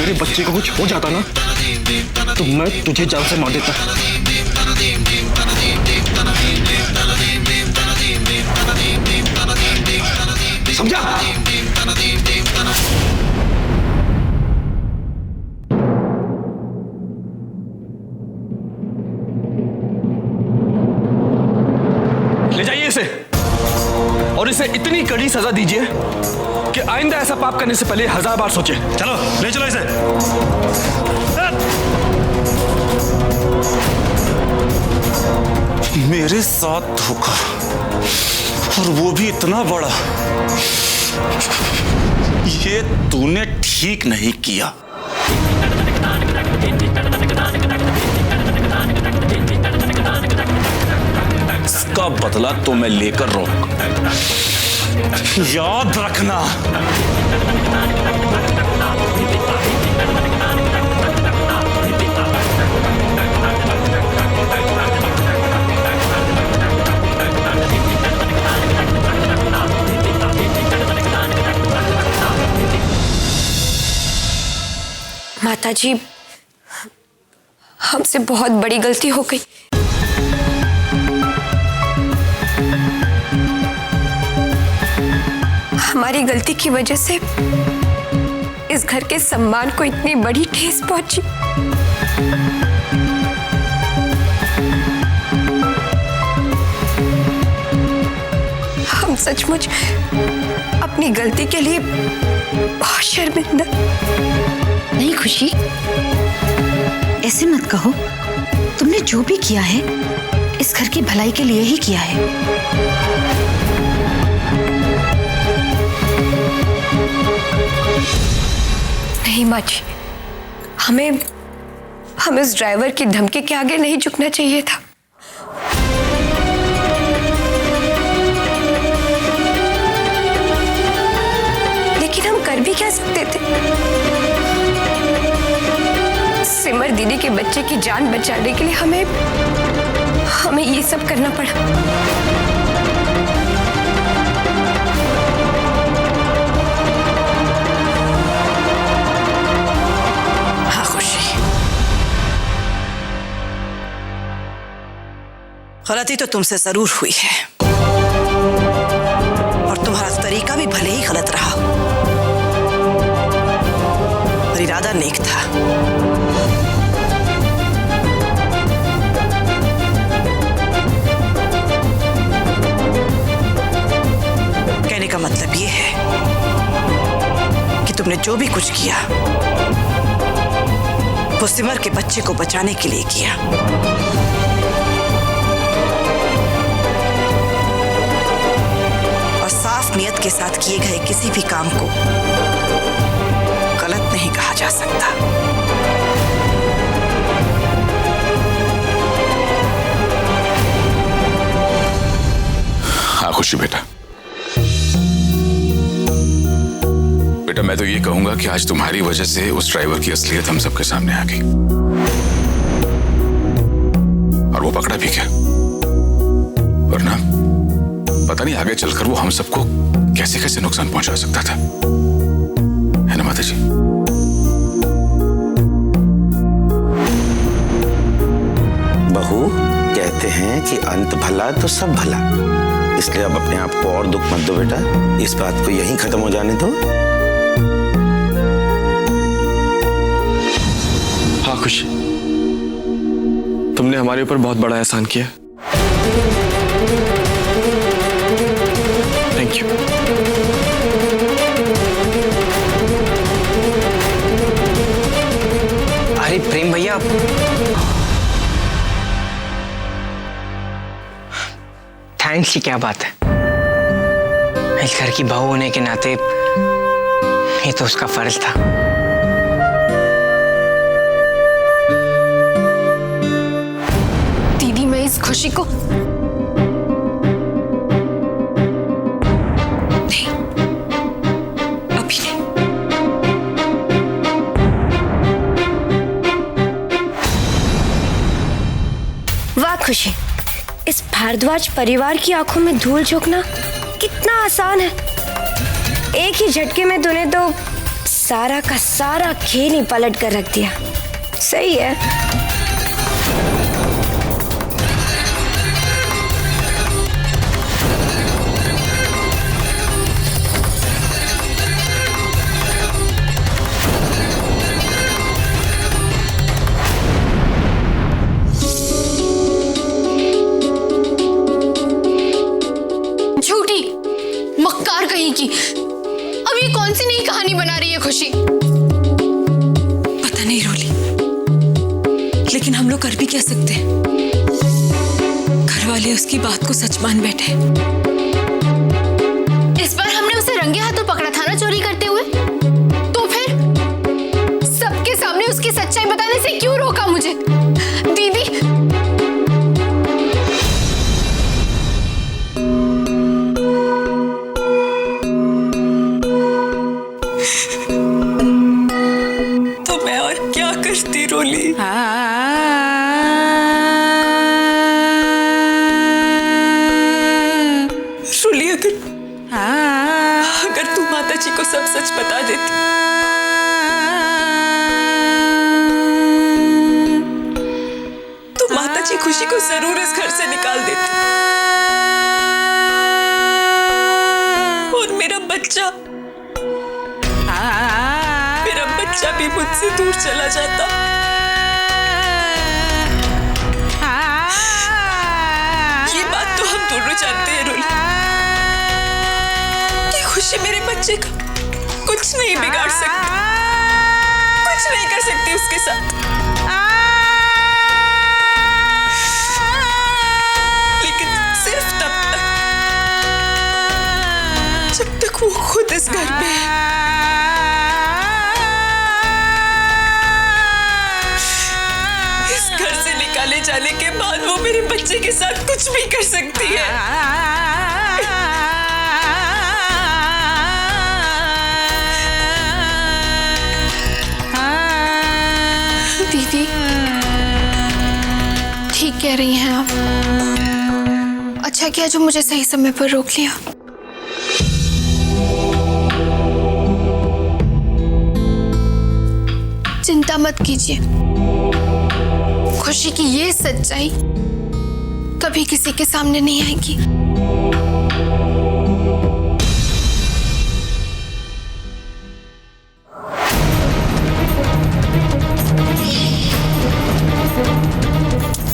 मेरे बच्चे को कुछ हो जाता ना तो मैं तुझे जान से मार देता। समझा? ले जाइए इसे और इसे इतनी कड़ी सजा दीजिए कि आइंदा ऐसा पाप करने से पहले 1000 बार सोचे। चलो ले चलो इसे। मेरे साथ धोखा, और वो भी इतना बड़ा, ये तूने ठीक नहीं किया। इसका बदला तो मैं लेकर रहूंगा, याद रखना। माताजी, हमसे बहुत बड़ी गलती हो गई। हमारी गलती की वजह से इस घर के सम्मान को इतनी बड़ी ठेस पहुंची। हम सचमुच अपनी गलती के लिए बहुत शर्मिंदा। नहीं खुशी, ऐसे मत कहो। तुमने जो भी किया है इस घर की भलाई के लिए ही किया है। नहीं माँ जी, हमें इस ड्राइवर की धमकी के आगे नहीं झुकना चाहिए था। लेकिन हम कर भी क्या सकते थे? सिमर दीदी के बच्चे की जान बचाने के लिए हमें ये सब करना पड़ा। हाँ खुशी, गलती तो तुमसे जरूर हुई है और तुम्हारा तरीका भी भले ही गलत रहा, पर इरादा नेक था। कहने का मतलब ये है कि तुमने जो भी कुछ किया वो सिमर के बच्चे को बचाने के लिए किया। और साफ नियत के साथ किए गए किसी भी काम को गलत नहीं कहा जा सकता। हाँ खुशी बेटा, मैं तो ये कहूंगा कि आज तुम्हारी वजह से उस ड्राइवर की असलियत हम सबके सामने आ गई और वो पकड़ा भी क्या, वरना पता नहीं आगे चलकर वो हम सबको कैसे कैसे नुकसान पहुंचा सकता था, है ना माता जी? बहू, कहते हैं कि अंत भला तो सब भला, इसलिए अब अपने आप को और दुख मत दो बेटा। इस बात को यहीं खत्म हो जाने दो। हाँ खुशी, तुमने हमारे ऊपर बहुत बड़ा एहसान किया। Thank you. अरे प्रेम भैया, थैंक्स की क्या बात है? इस घर की बहू होने के नाते ये तो उसका फर्ज था। इस खुशी को नहीं, अभी नहीं। वाह खुशी, इस भारद्वाज परिवार की आंखों में धूल झोंकना कितना आसान है। एक ही झटके में तूने तो सारा का सारा खेल ही पलट कर रख दिया। सही है। झूठी मक्कार कहीं की। अब ये कौन सी नई कहानी बना रही है खुशी? पता नहीं रोली, लेकिन हम लोग कर भी क्या सकते हैं? घर वाले उसकी बात को सच मान बैठे। इस बार हमने उसे रंगे हाथों पकड़ा था ना चोरी करते हुए, तो फिर सबके सामने उसकी सच्चाई बताने से क्यों रोका मुझे? दीदी तो मैं और क्या करती रोली? रोली, अगर तू माता जी को सब सच बता देती तो माता जी खुशी को जरूर इस घर से निकाल देती और मेरा बच्चा भी मुझसे दूर चला जाता। ये बात तो हम दोनों जानते हैं रोली, कि खुशी मेरे बच्चे का कुछ नहीं बिगाड़ सकती, कुछ नहीं कर सकती उसके साथ। लेकिन सिर्फ तब तक जब तक वो खुद इस घर में है। निकाले जाने के बाद वो मेरे बच्चे के साथ कुछ भी कर सकती है। दीदी ठीक कह रही हैं आप। अच्छा किया जो मुझे सही समय पर रोक लिया। चिंता मत कीजिए, खुशी की ये सच्चाई कभी किसी के सामने नहीं आएगी।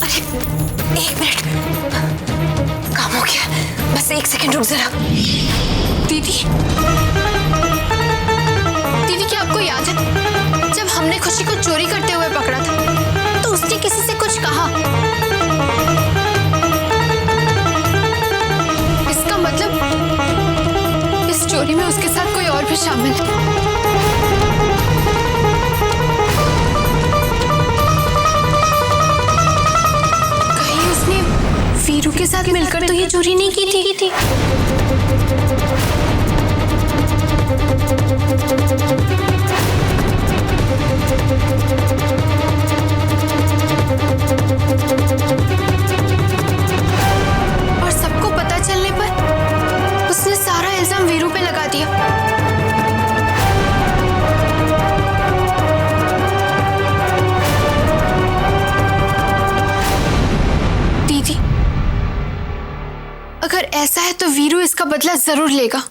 अरे एक मिनट, काम हो गया, बस एक सेकंड रुक जरा। दीदी क्या आपको याद है जब हमने खुशी को चोरी करते हुए पकड़ा था तो उसने किसी से कुछ कहा? इसका मतलब इस चोरी में उसके साथ कोई और भी शामिल है। कहीं उसने वीरू के साथ मिलकर तो ये चोरी नहीं की थी। और सबको पता चलने पर उसने सारा इल्जाम वीरू पे लगा दिया। दीदी अगर ऐसा है तो वीरू इसका बदला जरूर लेगा।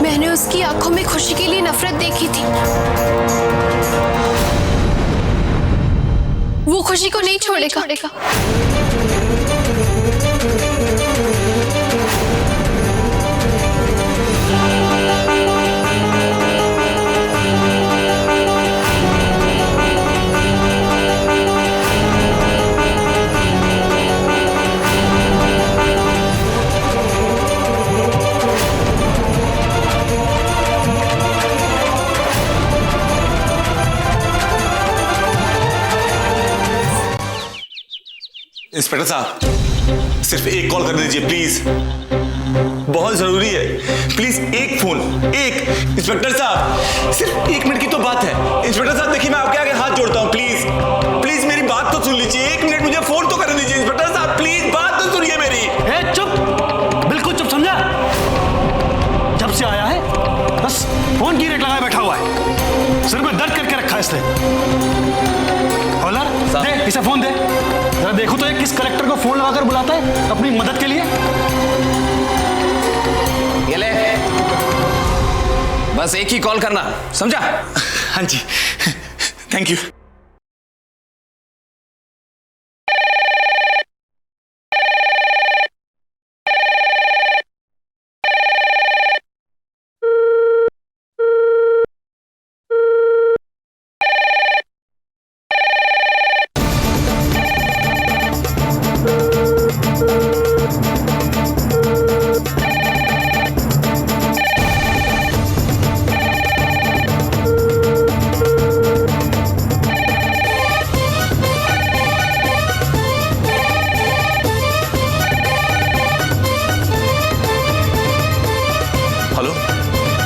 मैंने उसकी आंखों में खुशी के लिए नफरत देखी थी। वो खुशी को नहीं छोड़ेगा। इंस्पेक्टर साहब, सिर्फ एक कॉल कर दीजिए प्लीज। बहुत जरूरी है। प्लीज एक फोन, एक। इंस्पेक्टर साहब सिर्फ 1 मिनट की तो बात है। इंस्पेक्टर साहब देखिए, मैं आपके आगे हाथ जोड़ता हूँ, प्लीज प्लीज मेरी बात तो सुन लीजिए। 1 मिनट मुझे फोन तो करने दीजिए। इंस्पेक्टर साहब प्लीज बात तो सुनिए मेरी। चुप, बिल्कुल चुप, समझा? जब से आया है बस फोन की रेट लगाए बैठा हुआ है, सिर में दर्द करके रखा है इसने। हॉलर दे, इसे फोन दे, जरा देखो तो ये किस कलेक्टर को फोन लगाकर बुलाता है अपनी मदद के लिए। ये ले, बस एक ही कॉल करना, समझा? हाँ जी, थैंक यू।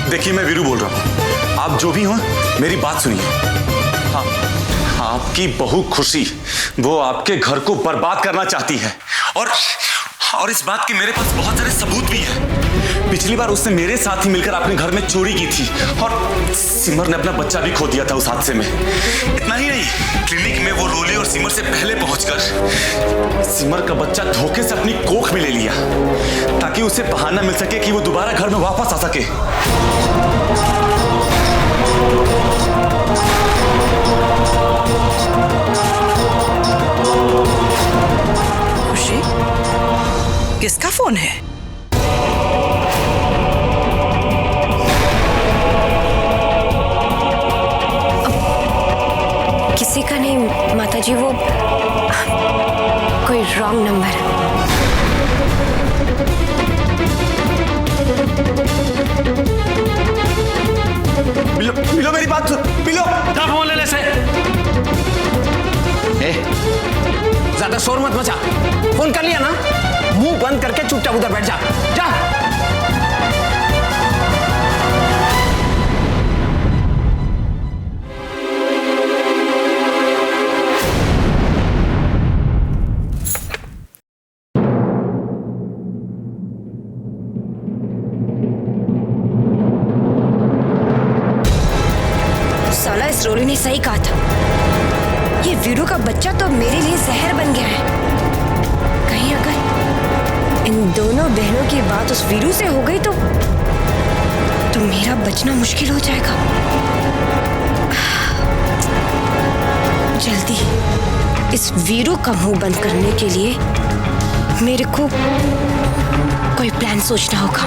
देखिए, मैं वीरू बोल रहा हूँ। आप जो भी हो मेरी बात सुनिए। हाँ, आपकी बहू खुशी वो आपके घर को बर्बाद करना चाहती है और इस बात के मेरे पास बहुत सारे सबूत भी हैं। पिछली बार उसने मेरे साथ ही मिलकर अपने घर में चोरी की थी और सिमर ने अपना बच्चा भी खो दिया था उस हादसे में। इतना ही नहीं, क्लिनिक में वो रोली और सिमर से पहले पहुंचकर सिमर का बच्चा धोखे से अपनी कोख में ले लिया ताकि उसे बहाना मिल सके कि वो दोबारा घर में वापस आ सके। खुशी, किसका फोन है? किसी का नहीं माताजी, वो कोई रॉन्ग नंबर है। मिलो मेरी बात सुन, मिलो। क्या फोन ले ले से? ज्यादा शोर मत मचा। फोन कर लिया ना, मुंह बंद करके चुपचाप उधर बैठ जा। जा। साला इस रोली ने सही कहा था, ये वीरू का बच्चा तो मेरे लिए जहर बन गया है। कहीं अगर इन दोनों बहनों की बात उस वीरू से हो गई तो मेरा बचना मुश्किल हो जाएगा। जल्दी इस वीरू का मुंह बंद करने के लिए मेरे को कोई प्लान सोचना होगा।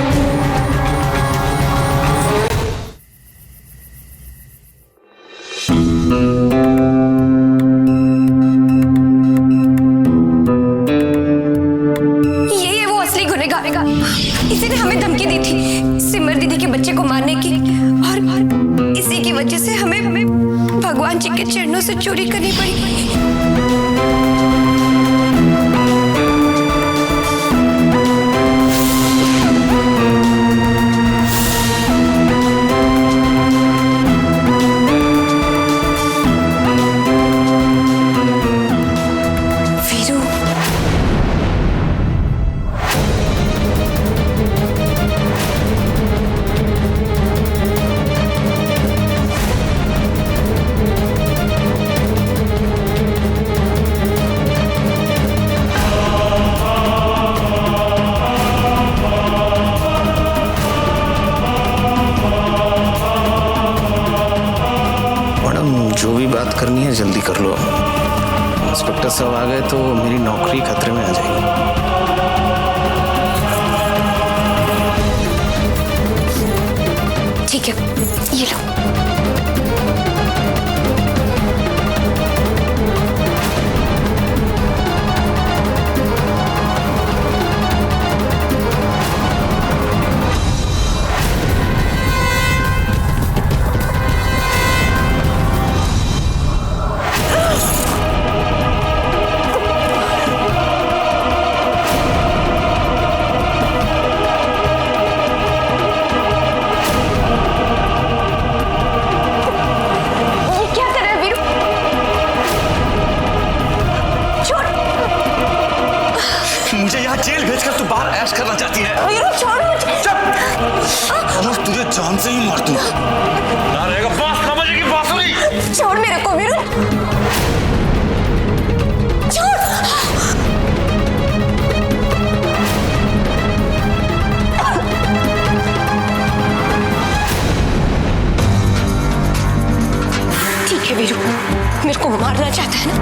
इसी ने हमें धमकी दी थी सिमर दीदी के बच्चे को मारने की, और इसी की वजह से हमें भगवान जी के चरणों से चोरी करनी पड़ी। जो भी बात करनी है जल्दी कर लो। इंस्पेक्टर साहब आ गए तो मेरी नौकरी खतरे में आ जाएगी। ठीक है, ये लो। से ही मार दूंगा। ना रहेगा बांस ना बजेगी बांसुरी। छोड़ मेरे को वीरू, छोड़। ठीक है वीरू, मेरे को मारना चाहता है ना,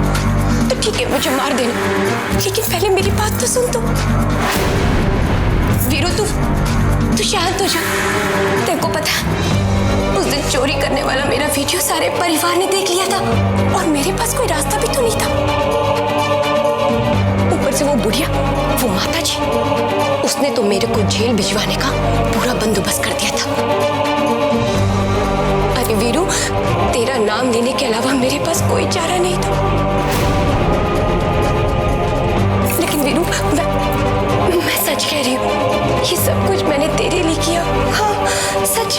तो ठीक है मुझे मार देना, लेकिन पहले मेरी बात तो सुन। तो वीरू तू शांत हो जा। तेरे को पता है उस दिन चोरी करने वाला मेरा वीडियो सारे परिवार ने देख लिया था और मेरे पास कोई रास्ता भी तो नहीं था। ऊपर से वो बुढ़िया, वो माता जी, उसने तो मेरे को जेल भिजवाने का पूरा बंदोबस्त कर दिया था। अरे वीरू, तेरा नाम लेने के अलावा मेरे पास कोई चारा नहीं था। लेकिन वीरू, मैं सच कह रही हूँ, ये सब कुछ मैंने तेरे लिए किया। हाँ सच।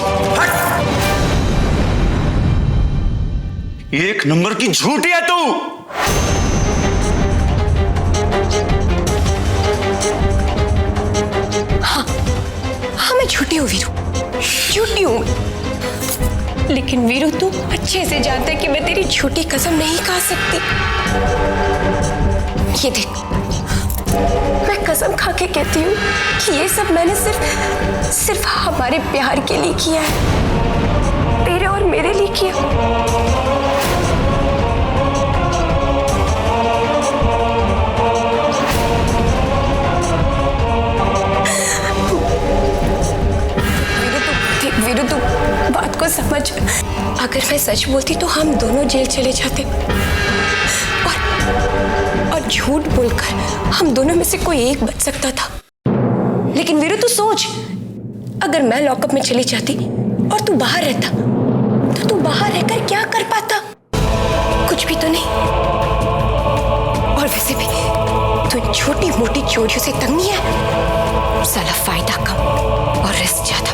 एक नंबर की झूठी है तू। हाँ मैं झूठी हूँ वीरू, झूठी हूँ। लेकिन वीरू तू अच्छे से जानता है कि मैं तेरी झूठी कसम नहीं खा सकती। ये देख, मैं कसम खा के कहती हूँ कि ये सब मैंने सिर्फ हमारे प्यार के लिए किया है, तेरे और मेरे लिए किया। वीरू तू बात को समझ। अगर मैं सच बोलती तो हम दोनों जेल चले जाते और झूठ बोलकर हम दोनों में से कोई एक बच सकता था। लेकिन वीरू तू सोच, अगर मैं लॉकअप में चली जाती और तू बाहर रहता, तो तू बाहर रहकर क्या कर पाता? कुछ भी तो नहीं। और वैसे भी तू छोटी मोटी चोरियों से तंग नहीं है। साला फायदा कम और रिस्क ज्यादा।